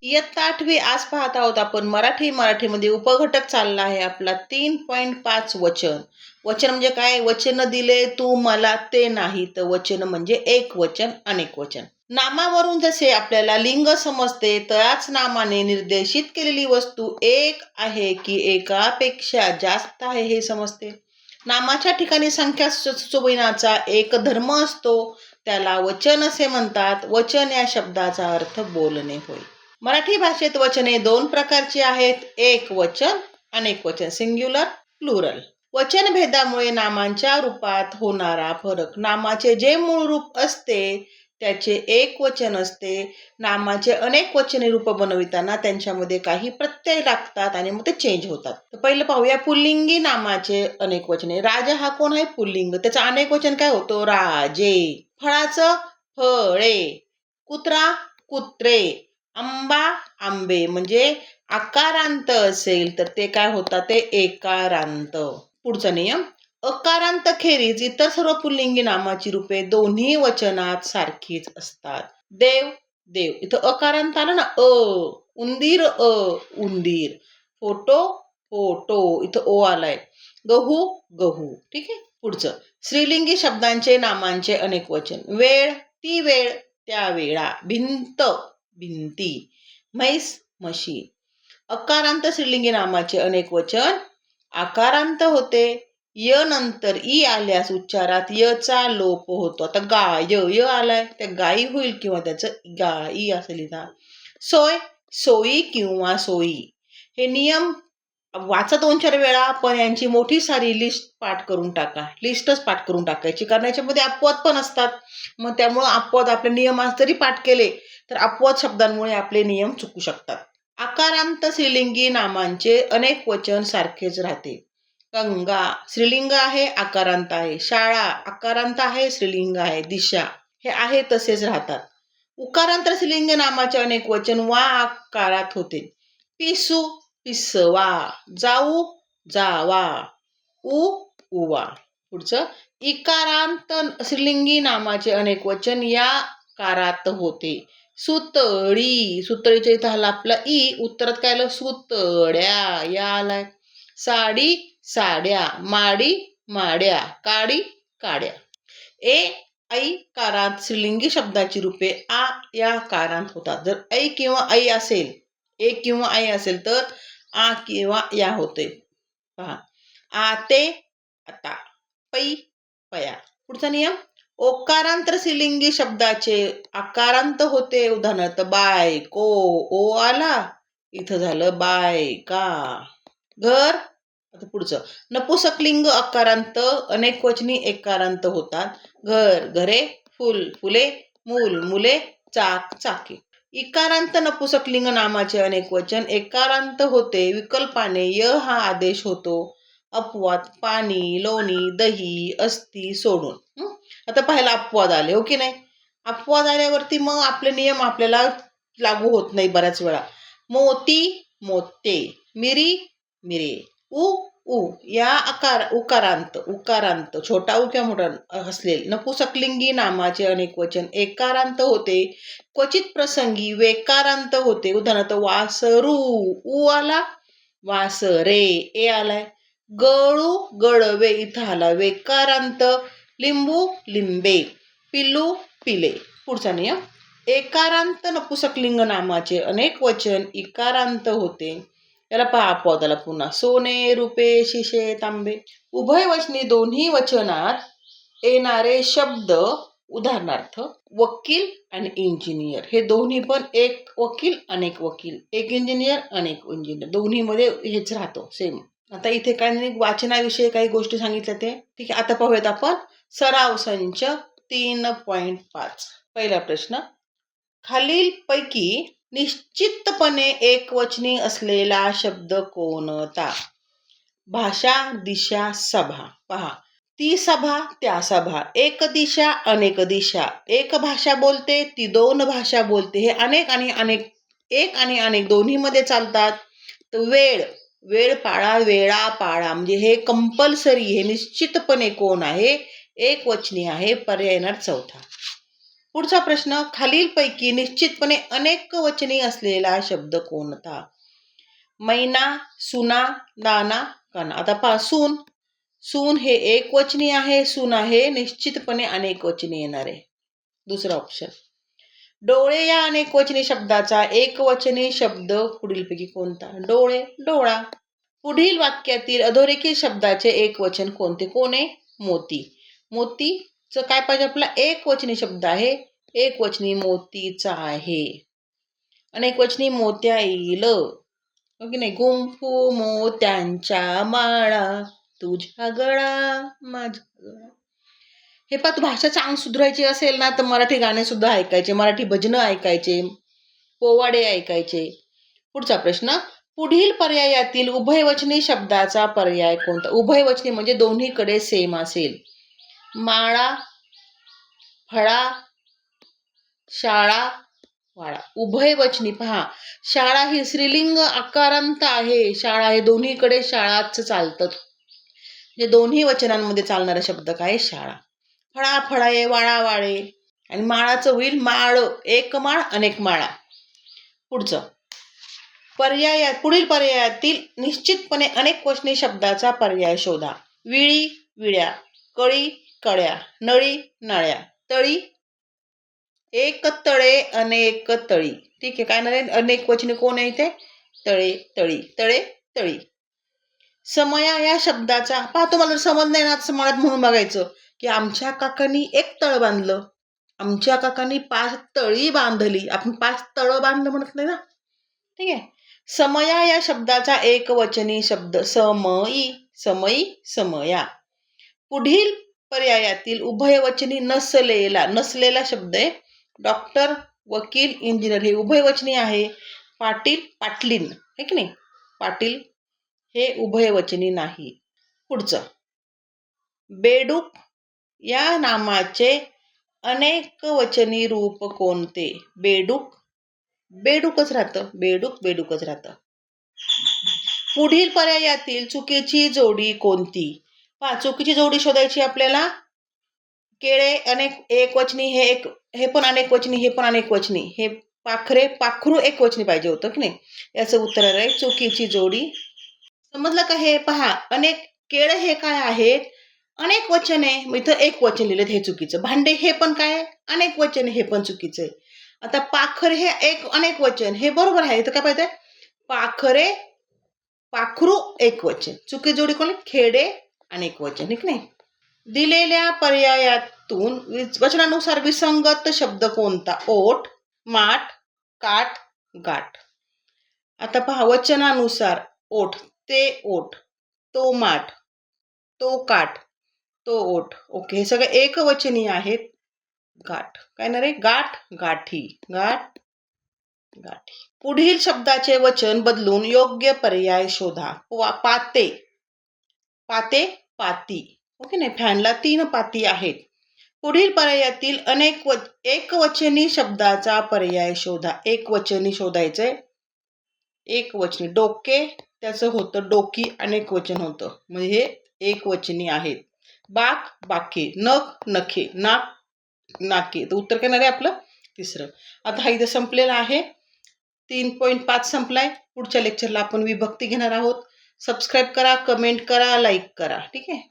इयत्ता 8वी आज पाहत आहोत आपण मराठीमध्ये उपघटक चालला आहे आपला 3.5 वचन. वचन म्हणजे काय? वचन दिले तू मला ते नाही, तर वचन म्हणजे एक वचन अनेक वचन. नामावरून जसे आपल्याला लिंग समजते त्याच नामाने निर्देशित केलेली वस्तू एक आहे की एकापेक्षा जास्त आहे हे समजते. नामाच्या ठिकाणी संख्या सुचविण्याचा एक धर्म असतो, त्याला वचन असे म्हणतात. वचन या शब्दाचा अर्थ बोलणे होय. मराठी भाषेत वचने दोन प्रकारची आहेत, एक वचन अनेक वचन, सिंग्युलर प्लुरल. वचन भेदामुळे नामांच्या रूपात होणारा फरक. नामाचे जे मूळ रूप असते त्याचे एक वचन असते. नामाचे अनेक वचने रूप बनविताना त्यांच्यामध्ये काही प्रत्यय लागतात आणि मग ते चेंज होतात. तर पहिलं पाहूया पुल्लिंगी नामाचे अनेक वचने. राजा हा कोण आहे? पुल्लिंग. त्याचं अनेक वचन काय होतं? राजे. फळाचं फळे, कुत्रा कुत्रे, आंबा आंबे. म्हणजे आकारांत असेल तर ते काय होतात? ते एकारांत. पुढचा नियम, अकारांत खेरीज इतर सर्व पुल्लिंगी नामाची रूपे दोन्ही वचनात सारखीच असतात. देव देव, इथं अकारांत आलं ना, उंदीर उंदीर. फोटो फोटो, इथं ओ आलाय. गहू गहू. ठीक आहे. पुढचं, स्त्रीलिंगी शब्दांचे नामांचे अनेक वचन. वेळ ती वेळ त्या वेळा. भिंत भिंती, म्हैस म्हशी. अकारांत स्त्रीलिंगी नामाचे अनेक वचन. आकारांत होते. य नंतर ई आल्यास उच्चारात यचा लोप होतो. आता गाय य आलाय, त्या गायी होईल किंवा त्याचं गाई असं लिहिता. सोय सोयी किंवा सोयी. हे नियम वाचा 2-4 वेळा, पण यांची मोठी सारी लिस्ट पाठ करून टाका. लिस्टच पाठ करून टाकायची, कारण याच्यामध्ये अपवाद पण असतात. मग त्यामुळं अपवाद आपले नियम जरी पाठ केले तर अपवाद शब्दांमुळे आपले नियम चुकू शकतात. आकारांत स्त्रीलिंगी नामांचे अनेक वचन सारखेच राहते. गंगा स्त्रीलिंग आहे, आकारांत आहे. शाळा आकारांत आहे, स्त्रीलिंग आहे. दिशा हे आहे तसेच राहतात. उकारांत स्त्रीलिंग नामाचे अनेक वचन वा आकारात होते. पिसू पिसवा, जाऊ जावा, उवा. पुढचं, इकारांत स्त्रीलिंगी नामाचे अनेक वचन या कारात होते. सुतळी सुतळीच्या इथं आला आपला ई, उत्तरात काय आलं? सुतड्या या आलाय. साडी साड्या, माडी माड्या, काडी काड्या. ए ऐ कारात स्त्रीलिंगी शब्दाची रूपे आ या कारांत होतात. जर ऐ किंवा ऐ असेल, ए किंवा ऐ असेल तर आ किंवा या होते. पहा, आते आता, पै पया. पुढचा नियम, ओकारांत स्त्रीलिंगी शब्दाचे आकारांत होते. उदाहरणार्थ बायको, ओ आला, इथं झालं बायका. घर. आता पुढचं, नपुसकलिंग अकारांत अनेक वचनी एकारांत होतात. घर घरे, फुल फुले, मूल मुले, चाक चाके. इकारांत नपुसकलिंग नामाचे अनेक वचन एकारांत होते. विकल्पाने य हा आदेश होतो. अपवाद पाणी, लोणी, दही, अस्ती सोडून. आता पाहायला अपवाद आले, हो की नाही? अपवाद आल्यावरती मग आपले नियम आपल्याला लागू होत नाही बऱ्याच वेळा. मोती मोते, मिरी मिरे, उ या उकारांत छोटा उ किंवा मोठा असलेले नपुसकलिंगी नामाचे अनेक वचन एकारांत होते. क्वचित प्रसंगी वेकारांत होते. उदाहरणार्थ वासरू, उ आला, वासरे ए आलाय. गळू गळवे, इथं आला वेकारांत. लिंबू लिंबे, पिल्लू पिले. पुढचा नियम, एकारांत नपुसकलिंग नामाचे अनेक वचन इकारांत होते. याला पहा अपवादाला पुन्हा. सोने रुपे शिशे तांबे. उभयवचनी दोन्ही वचनात येणारे शब्द, उदाहरणार्थ वकील आणि इंजिनियर. हे दोन्ही पण एक वकील अनेक वकील, एक इंजिनियर अनेक इंजिनियर, दोन्हीमध्ये हेच राहतो सेम. आता इथे काय वाचनाविषयी काही गोष्टी सांगितल्या ते ठीक आहे. आता पाहूयात आपण सराव संच 3.5. पहिला प्रश्न, खालील पैकी निश्चितपणे एकवचनी असलेला शब्द कोणता? भाषा दिशा सभा. पहा, ती सभा त्या सभा, एक दिशा अनेक दिशा, एक भाषा बोलते ती दोन भाषा बोलते. हे अनेक आणि अनेक, एक आणि अनेक दोन्ही मध्ये चालतात. तर वेळ वेळ पाळा, वेळा पाळा, म्हणजे हे कंपल्सरी, हे निश्चितपणे कोण आहे? एक वचनी आहे. पर्याय येणार चौथा. पुढचा प्रश्न, खालीलपैकी निश्चितपणे अनेक वचनी असलेला शब्द कोणता? मैना, सुना, नाना, काना. आता पहा, सून. सून हे एक वचनी आहे, सुना हे निश्चितपणे अनेक वचनी येणार आहे. दुसरा ऑप्शन. डोळे या अनेक वचनी शब्दाचा एक वचनी शब्द पुढीलपैकी कोणता? डोळे, डोळा. पुढील वाक्यातील अधोरेखित शब्दाचे एक वचन कोणते? कोण आहे? मोती. मोतीचं काय पाहिजे आपला? एक वचनी शब्द आहे, एक वचनी मोतीचा आहे. अनेक वचनी मोत्या येईल. हो की नाही? गुंफू मोत्यांच्या माळा, तुझ्या गळा माझ्या गळा. हे पहा, तू भाषा चांगली सुधारायची असेल ना तर मराठी गाणे सुद्धा ऐकायचे, मराठी भजनं ऐकायचे, पोवाडे ऐकायचे. पुढचा प्रश्न, पुढील पर्यायातील उभयवचनी शब्दाचा पर्याय कोणता? उभयवचनी म्हणजे दोन्हीकडे सेम असेल. माळा, फळा, शाळा, वाळा. उभयवचनी पहा, शाळा ही स्त्रीलिंग आकारांत आहे. शाळा हे दोन्हीकडे शाळाच चालतं. म्हणजे दोन्ही वचनांमध्ये चालणारा शब्द काय? शाळा. फळा, फळाए, वाळा, वाळे. आणि माळाचं होईल माळ, एक माळ अनेक माळा. पुढचं, पुढील पर्यायातील निश्चितपणे अनेक वचनी शब्दाचा पर्याय शोधा. विळी, विळ्या, कळी, कळ्या, नळी, नळ्या, तळी, एक तळे अनेक तळी. ठीक आहे, काय नाही, अनेक वचने कोण आहे इथे? तळे, तळी, तळे, तळी. समया या शब्दाचा पहा, तुम्हाला समज नाही ना मनात म्हणून बघायचं की आमच्या काकांनी एक तळ बांधलं, आमच्या काकांनी 5 तळी बांधली. आपण 5 तळं बांधलं म्हणत नाही ना. ठीक आहे. समया या शब्दाचा एक वचनी शब्द समयी, समयी, समया. पुढील पर्यायातील उभयवचनी नसलेला शब्द आहे डॉक्टर, वकील, इंजिनियर. हे उभयवचनी आहे. पाटील, पाटलीन, है की नाही? पाटील हे उभयवचनी नाही. पुढचं, बेडूक या नामाचे अनेक वचनी रूप कोणते? बेडूक, बेडूकच राहतं. बेडूक, बेडूकच राहतं. पुढील पर्यायातील चुकीची जोडी कोणती? पहा, चुकीची जोडी शोधायची आपल्याला. केळे अनेक एक वचनी, हे पण अनेक वचनी, हे पण अनेक वचनी. हे पाखरे, पाखरू एक वचनी पाहिजे होतं की नाही? याचं उत्तर आहे चुकीची जोडी. समजलं का? हे पहा, अनेक केळे हे काय आहेत? अनेक वचन आहे. मग इथं एक वचन लिहिलं, हे चुकीचं. भांडे हे पण काय? अनेक वचन, हे पण चुकीचं आहे. आता पाखर हे एक अनेक वचन, हे बरोबर आहे. इथं काय पाहिजे? पाखरे, पाखरू एक वचन. चुकी जोडी कोण? खेडे अनेक वचन, ठीक नाही? दिलेल्या पर्यायातून वचनानुसार विसंगत शब्द कोणता? ओठ, माठ, काठ, गाठ. आता पहा, वचनानुसार ओठ, ते ओठ, तो माठ, तो काठ, तो ओठ. ओके, हे सगळे एकवचनी आहेत. गाठ काय ना रे? गाठ, गाठी, गाठ, गाठी. पुढील शब्दाचे वचन बदलून योग्य पर्याय शोधा. पाते, पाते, पाती. ओके नाही? फॅनला 3 पाती आहेत. पुढील पर्यायातील एकवचनी शब्दाचा पर्याय शोधा. एकवचनी शोधायचंय. एकवचनी. डोके त्याचं होतं डोकी, अनेक वचन होतं, म्हणजे हे एकवचनी आहेत. बाक, बाके, नख, नखे, नाक, नाके. तर उत्तर काय आहे आपलं? तिसरं. आता हा इथं संपलेला आहे. 3.5 संपलाय. पुढच्या लेक्चरला आपण विभक्ती घेणार आहोत. सबस्क्राईब करा, कमेंट करा, लाईक करा. ठीक आहे.